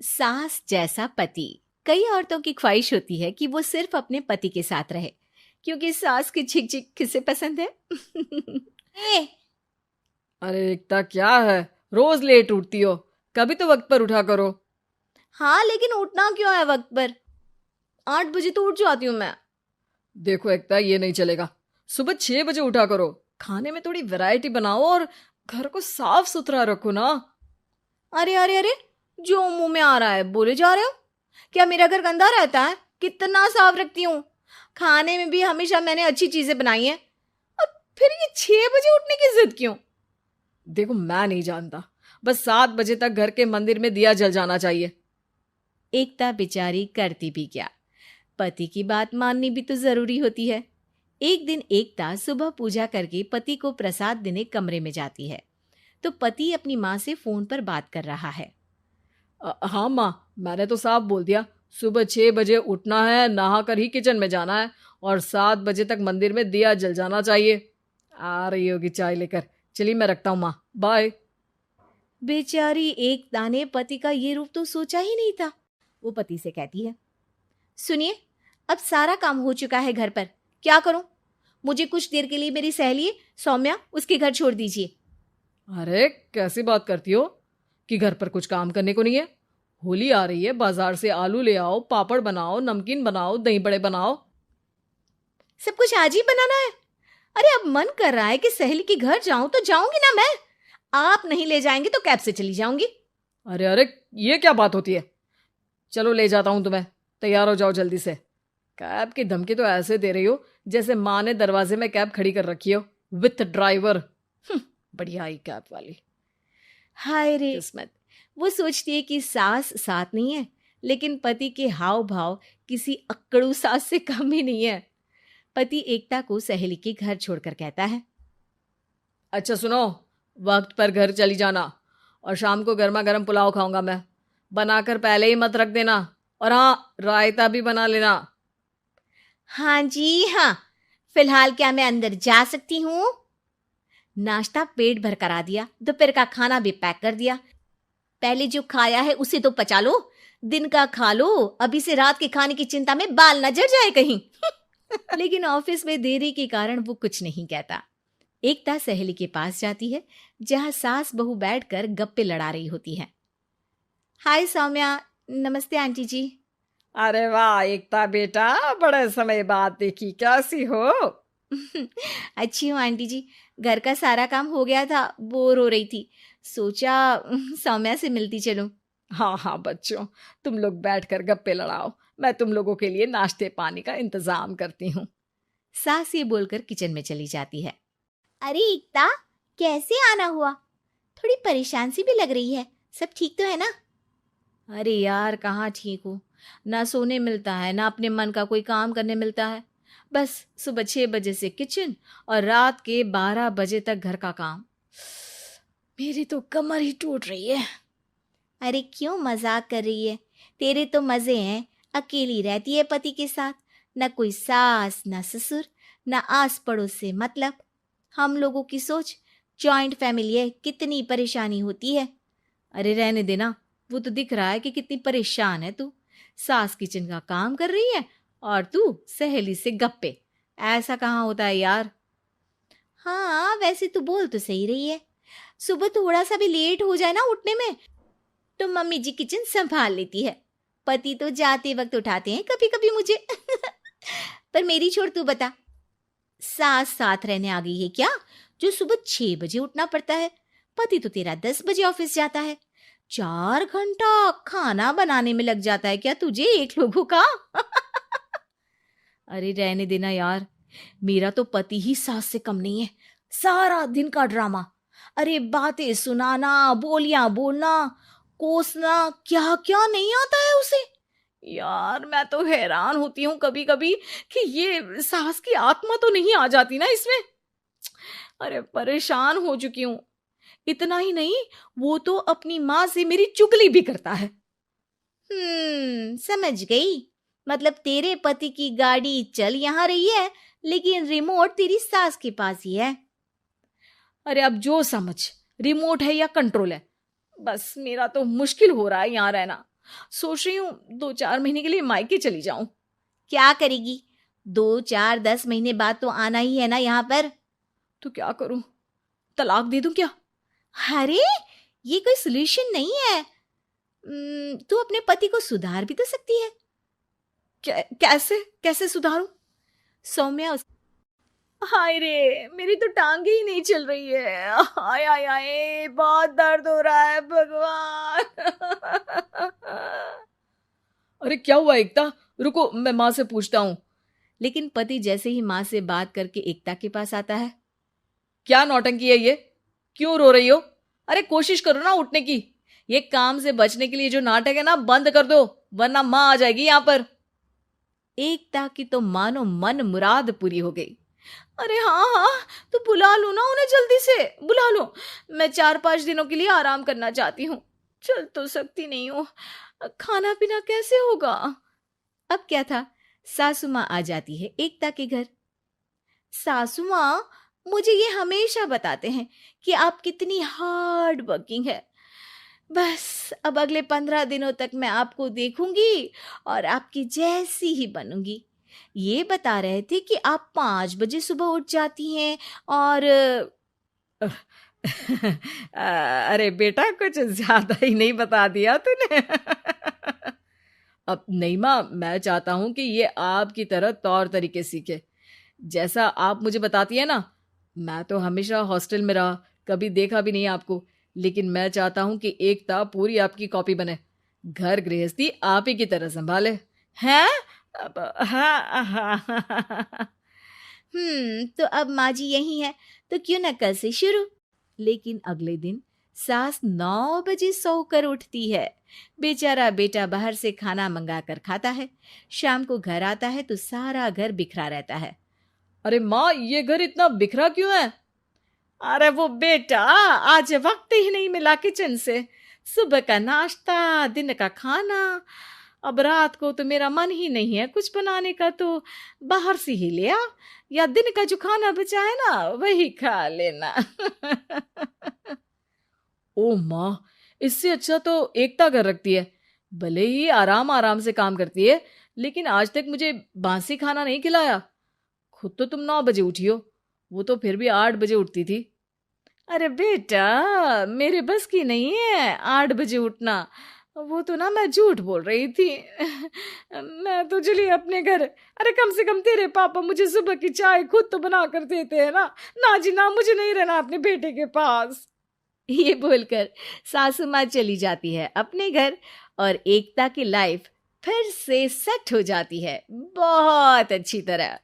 सास जैसा पति। कई औरतों की ख्वाहिश होती है कि वो सिर्फ अपने पति के साथ रहे, क्योंकि सास की चिक चिक किसे पसंद है। ए, अरे एकता, क्या है? रोज लेट उठती हो, कभी तो वक्त पर उठा करो। हाँ लेकिन उठना क्यों है वक्त पर? 8 बजे तो उठ जाती हूँ मैं। देखो एकता, ये नहीं चलेगा। सुबह 6 बजे उठा करो। खाने में थोड़ी वैरायटी बनाओ और घर को साफ सुथरा रखो ना। अरे अरे अरे, जो मुंह में आ रहा है बोले जा रहे हो। क्या मेरा घर गंदा रहता है? कितना साफ रखती हूँ। खाने में भी हमेशा मैंने अच्छी चीजें बनाई हैं। और फिर ये 6 बजे उठने की जिद क्यों? देखो, मैं नहीं जानता, बस 7 बजे तक घर के मंदिर में दिया जल जाना चाहिए। एकता बेचारी करती भी क्या, पति की बात माननी भी तो जरूरी होती है। एक दिन एकता सुबह पूजा करके पति को प्रसाद देने कमरे में जाती है, तो पति अपनी माँ से फोन पर बात कर रहा है। हाँ माँ, मैंने तो साफ बोल दिया। सुबह 6 बजे उठना है, नहा कर ही किचन में जाना है और 7 बजे तक मंदिर में दिया जल जाना चाहिए। आ रही होगी चाय लेकर। चलिए मैं रखता हूँ माँ, बाय। बेचारी एकता ने पति का ये रूप तो सोचा ही नहीं था। वो पति से कहती है, सुनिए, अब सारा काम हो चुका है घर पर, क्या करूं? मुझे कुछ देर के लिए मेरी सहेली सौम्या उसके घर छोड़ दीजिए। अरे कैसी बात करती हो कि घर पर कुछ काम करने को नहीं है? होली आ रही है, बाजार से आलू ले आओ, पापड़ बनाओ, नमकीन बनाओ, दही बड़े बनाओ। सब कुछ आज ही बनाना है? अरे अब मन कर रहा है कि सहेली के घर जाऊं तो जाऊंगी ना मैं। आप नहीं ले जाएंगे तो कैब से चली जाऊंगी। अरे अरे, ये क्या बात होती है? चलो ले जाता हूँ तुम्हें, तैयार हो जाओ जल्दी से। कैब की धमकी तो ऐसे दे रही हो जैसे माँ ने दरवाजे में कैब खड़ी कर रखी हो, विथ ड्राइवर। बढ़िया आई कैब वाली। हाय रे किस्मत। वो सोचती है कि सास साथ नहीं है, लेकिन पति के हाव भाव किसी अक्कड़ू सास से कम ही नहीं है। पति एकता को सहेली के घर छोड़कर कहता है, अच्छा सुनो, वक्त पर घर चली जाना और शाम को गर्मा गर्म पुलाव खाऊंगा मैं। बनाकर पहले ही मत रख देना। और हाँ, रायता भी बना लेना। हाँ जी हाँ, फिलहाल क्या मैं अंदर जा सकती हूँ? नाश्ता पेट भर करा दिया, दोपहर का खाना भी पैक कर दिया। पहले जो खाया है उसे तो पचा लो, दिन का खा लो, अभी से रात के खाने की चिंता में बाल न जल जाए कहीं। लेकिन ऑफिस में देरी के कारण वो कुछ नहीं कहता। एकता सहेली के पास जाती है, जहां सास बहू बैठकर गप्पे लड़ा रही होती है। हाय सौम्या, नमस्ते आंटी जी। अरे वाह एकता बेटा, बड़े समय बाद देखी, कैसी हो? अच्छी हूँ आंटी जी। घर का सारा काम हो गया था, बोर हो रही थी, सोचा सौम्या से मिलती चलूं। हाँ हाँ बच्चों, तुम लोग बैठकर गप्पे लड़ाओ, मैं तुम लोगों के लिए नाश्ते पानी का इंतजाम करती हूँ। सास ये बोलकर किचन में चली जाती है। अरे एकता, कैसे आना हुआ? थोड़ी परेशान सी भी लग रही है, सब ठीक तो है ना? अरे यार कहाँ ठीक हूँ, ना सोने मिलता है ना अपने मन का कोई काम करने मिलता है। बस सुबह 6 बजे से किचन और रात के 12 बजे तक घर का काम। मेरी तो कमर ही टूट रही है। अरे क्यों मजाक कर रही है? तेरे तो मजे हैं, अकेली रहती है पति के साथ, न कोई सास न ससुर, न आस पड़ोस से मतलब। हम लोगों की सोच, जॉइंट फैमिली है, कितनी परेशानी होती है। अरे रहने देना, वो तो दिख रहा है कि कितनी परेशान है तू। सास किचन का काम कर रही है और तू सहेली से गप्पे। ऐसा कहाँ होता है यार। हाँ वैसे तू बोल तो सही रही है, सुबह थोड़ा सा भी लेट हो जाए ना उठने में तो मम्मी जी किचन संभाल लेती है। पति तो जाते वक्त उठाते हैं कभी कभी मुझे। पर मेरी छोड़, तू बता, सास साथ रहने आ गई है क्या, जो सुबह 6 बजे उठना पड़ता है? पति तो तेरा 10 बजे ऑफिस जाता है, 4 घंटा खाना बनाने में लग जाता है क्या तुझे एक लोगों का? अरे रहने देना यार, मेरा तो पति ही सास से कम नहीं है। सारा दिन का ड्रामा, अरे बातें सुनाना, बोलियां बोलना, कोसना, क्या क्या नहीं आता है उसे। यार मैं तो हैरान होती हूँ कभी कभी कि ये सास की आत्मा तो नहीं आ जाती ना इसमें। अरे परेशान हो चुकी हूँ। इतना ही नहीं, वो तो अपनी माँ से मेरी चुगली भी करता है। समझ गई। मतलब तेरे पति की गाड़ी चल यहाँ रही है, लेकिन रिमोट तेरी सास के पास ही है। अरे अब जो समझ, रिमोट है या कंट्रोल है, बस मेरा तो मुश्किल हो रहा है यहाँ रहना। सोच रही हूँ 2-4 महीने के लिए मायके चली जाऊं। क्या करेगी? 2-4-10 महीने बाद तो आना ही है ना यहाँ पर। तो क्या करूं? तलाक दे दूं क्या? अरे ये कोई सोल्यूशन नहीं है। तू अपने पति को सुधार भी तो सकती है। कैसे कैसे सुधारूं? सौम्या हाय रे, मेरी तो टांगे ही नहीं चल रही है। हाय हाय हाय, बहुत दर्द हो रहा है भगवान। अरे क्या हुआ एकता? रुको, मैं माँ से पूछता हूँ। लेकिन पति जैसे ही माँ से बात करके एकता के पास आता है। क्या नौटंकी है ये? क्यों रो रही हो? अरे कोशिश करो ना उठने की। ये काम से बचने के लिए जो नाटक है ना, बंद कर दो, वरना माँ आ जाएगी यहाँ पर। एकता की तो मानो मन मुराद पूरी हो गई। अरे हाँ हाँ, तो बुला लो ना उन्हें, जल्दी से बुला लो। मैं 4-5 दिनों के लिए आराम करना चाहती हूँ। चल तो सकती नहीं हूँ, खाना पीना कैसे होगा? अब क्या था, सासू माँ आ जाती है एकता के घर। सासू माँ, मुझे ये हमेशा बताते हैं कि आप कितनी हार्ड वर्किंग है। बस अब अगले 15 दिनों तक मैं आपको देखूंगी और आपकी जैसी ही बनूंगी। ये बता रहे थे कि आप 5 बजे सुबह उठ जाती हैं और अरे बेटा, कुछ ज्यादा ही नहीं बता दिया तूने। अब नहीं माँ, मैं चाहता हूं कि ये आपकी तरह तौर तरीके सीखे, जैसा आप मुझे बताती है ना। मैं तो हमेशा हॉस्टल में रहा, कभी देखा भी नहीं आपको, लेकिन मैं चाहता हूं कि एकता पूरी आपकी कॉपी बने, घर गृहस्थी आप ही की तरह संभाले। हैं? हाँ हाँ। तो अब माँ जी यही है, तो क्यों ना कल से शुरू। लेकिन अगले दिन सास 9 बजे सोकर उठती है। बेचारा बेटा बाहर से खाना मंगा कर खाता है। शाम को घर आता है तो सारा घर बिखरा रहता है। अरे माँ, ये घर इतना बिखरा क्यों है? अरे वो बेटा, आज वक्त ही नहीं मिला किचन से। सुबह का नाश्ता, दिन का खाना, अब रात को तो मेरा मन ही नहीं है कुछ बनाने का, तो बाहर से ही ले आ, या दिन का जो खाना बचा है ना वही खा लेना। ओ माँ, इससे अच्छा तो एकता कर रखती है। भले ही आराम आराम से काम करती है, लेकिन आज तक मुझे बासी खाना नहीं खिलाया। खुद तो तुम 9 बजे उठी हो, वो तो फिर भी 8 बजे उठती थी। अरे बेटा, मेरे बस की नहीं है 8 बजे उठना। वो तो ना मैं झूठ बोल रही थी। मैं तो चली अपने घर। अरे कम से कम तेरे पापा मुझे सुबह की चाय खुद तो बना कर देते हैं ना। ना जी ना, मुझे नहीं रहना अपने बेटे के पास। ये बोलकर सासू माँ चली जाती है अपने घर और एकता की लाइफ फिर से सेट हो जाती है बहुत अच्छी तरह।